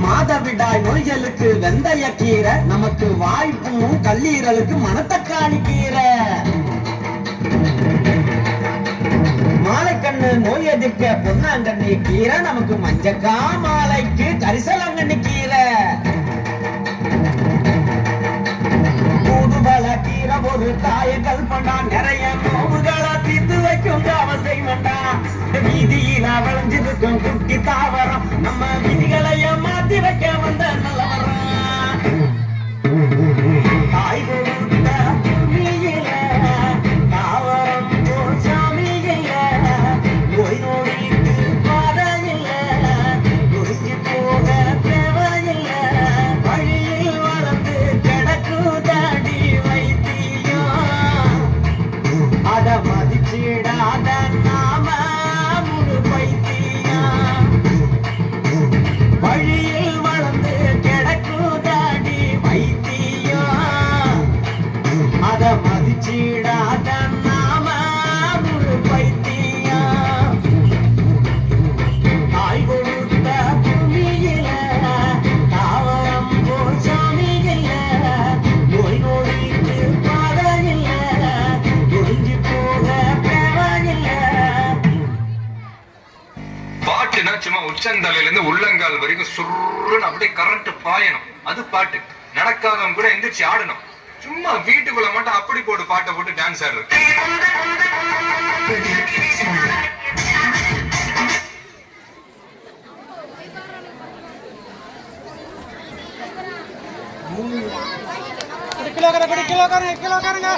மாதவிடாய் நோய்களுக்கு வெந்தய கீரை, நமக்கு வாய்ப்பும் கல்லீரலுக்கு மணத்தக்காளி கீரை. மாலைக்கண்ணு நோய் எதிர்க்க பொன்னாங்கண்ணி கீரை, நமக்கு மஞ்சக்கா மாலைக்கு கரிசலாங்கண்ணி கீரை. கூடுபல கீரை ஒரு காயங்கள் பண்ணா, நிறைய நோவுகளை தீர்த்து வைக்கும் அவசை வேண்டாம். வீதியில விளைஞ்சிருக்கும் குட்டி தாவரம், நம்ம விதிகளைய மாத்தி வைக்க வந்த நல்லவரம். தாய் கொடுத்த பூமியில தாவரம் போல் சாமியில, நோய் நோய்க்கு பாதையில, நொறுங்கி போக தேவையில்ல. வழியில் வளர்ந்து கிடக்குதாடி வைத்தியம், அத மதிச்சிடாத நாம முழு பைத்தியம். வழியில் வளர்ந்து கிடக்குதாடி வைத்தியம், அத மதிச்சிடாத நாம முழு பைத்தியம். தாய் கொடுத்த பூமியில தாவரம் போல் சாமியில, நோய் நோய்க்கு பாதையில்ல, ஒழிஞ்சு போக தேவையில்ல. பாட்டுனா சும்மா உச்சந்தலையில இருந்து உள்ளங்கால் வரைக்கும் சுருன்னு அப்படியே கரண்ட் பாயணும், அது பாட்டு. நடக்காதவங்க கூட எந்திரிச்சு ஆடணும். சும்மா வீட்டுக்குள்ள மட்டும் அப்படி போட்டு பாட்டை போட்டு டான்ஸ் ஆடுறது. கிலோ காரங்க